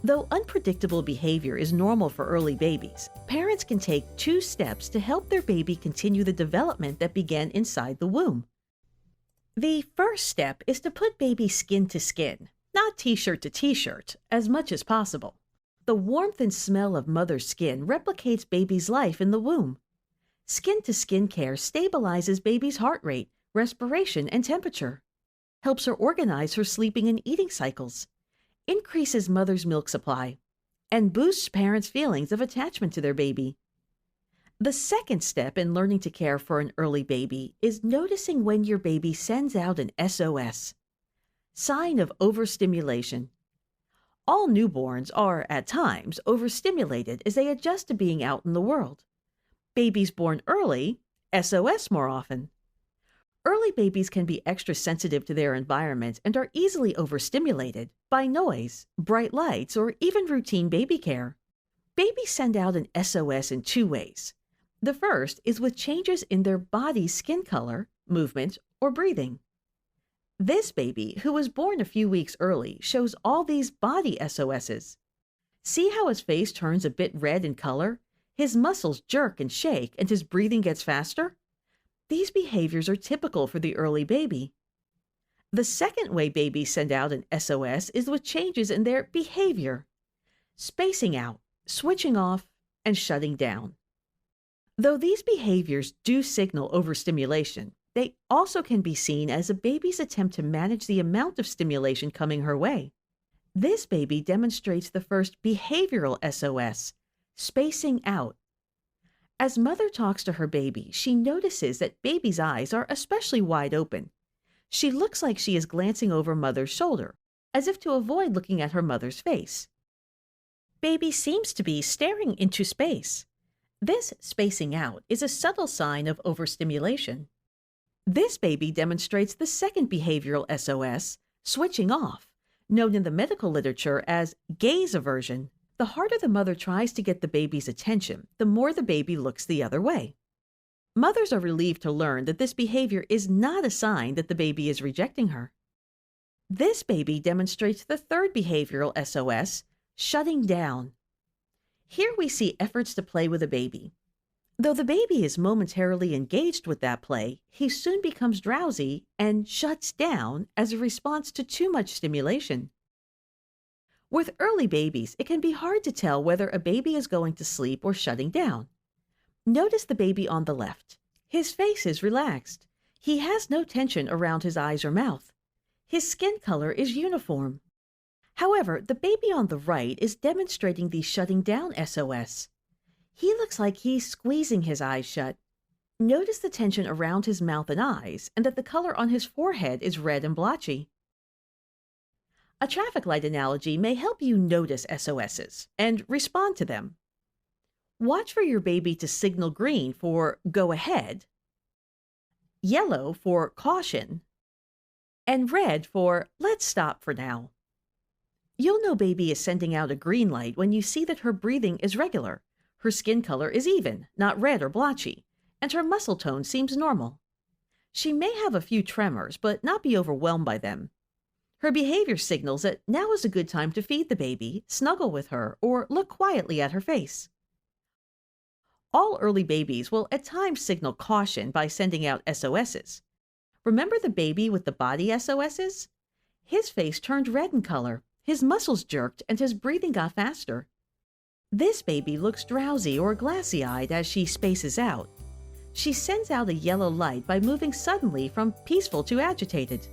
Though unpredictable behavior is normal for early babies, parents can take 2 steps to help their baby continue the development that began inside the womb. The first step is to put baby skin to skin, not t-shirt to t-shirt, as much as possible. The warmth and smell of mother's skin replicates baby's life in the womb. Skin-to-skin care stabilizes baby's heart rate, respiration, and temperature, helps her organize her sleeping and eating cycles, increases mother's milk supply, and boosts parents' feelings of attachment to their baby. The second step in learning to care for an early baby is noticing when your baby sends out an SOS, sign of overstimulation. All newborns are, at times, overstimulated as they adjust to being out in the world. Babies born early, SOS more often. Early babies can be extra sensitive to their environment and are easily overstimulated by noise, bright lights, or even routine baby care. Babies send out an SOS in 2 ways. The first is with changes in their body's skin color, movement, or breathing. This baby, who was born a few weeks early, shows all these body SOSs. See how his face turns a bit red in color? His muscles jerk and shake, and his breathing gets faster? These behaviors are typical for the early baby. The second way babies send out an SOS is with changes in their behavior, spacing out, switching off, and shutting down. Though these behaviors do signal overstimulation, they also can be seen as a baby's attempt to manage the amount of stimulation coming her way. This baby demonstrates the first behavioral SOS, spacing out. As mother talks to her baby, she notices that baby's eyes are especially wide open. She looks like she is glancing over mother's shoulder, as if to avoid looking at her mother's face. Baby seems to be staring into space. This spacing out is a subtle sign of overstimulation. This baby demonstrates the second behavioral SOS, switching off, known in the medical literature as gaze aversion. The harder the mother tries to get the baby's attention, the more the baby looks the other way. Mothers are relieved to learn that this behavior is not a sign that the baby is rejecting her. This baby demonstrates the third behavioral SOS, shutting down. Here we see efforts to play with a baby. Though the baby is momentarily engaged with that play, he soon becomes drowsy and shuts down as a response to too much stimulation. With early babies, it can be hard to tell whether a baby is going to sleep or shutting down. Notice the baby on the left. His face is relaxed. He has no tension around his eyes or mouth. His skin color is uniform. However, the baby on the right is demonstrating the shutting down SOS. He looks like he's squeezing his eyes shut. Notice the tension around his mouth and eyes, and that the color on his forehead is red and blotchy. A traffic light analogy may help you notice SOSs and respond to them. Watch for your baby to signal green for go ahead, yellow for caution, and red for let's stop for now. You'll know baby is sending out a green light when you see that her breathing is regular, her skin color is even, not red or blotchy, and her muscle tone seems normal. She may have a few tremors, but not be overwhelmed by them. Her behavior signals that now is a good time to feed the baby, snuggle with her, or look quietly at her face. All early babies will at times signal caution by sending out SOSs. Remember the baby with the body SOSs? His face turned red in color, his muscles jerked, and his breathing got faster. This baby looks drowsy or glassy-eyed as she spaces out. She sends out a yellow light by moving suddenly from peaceful to agitated.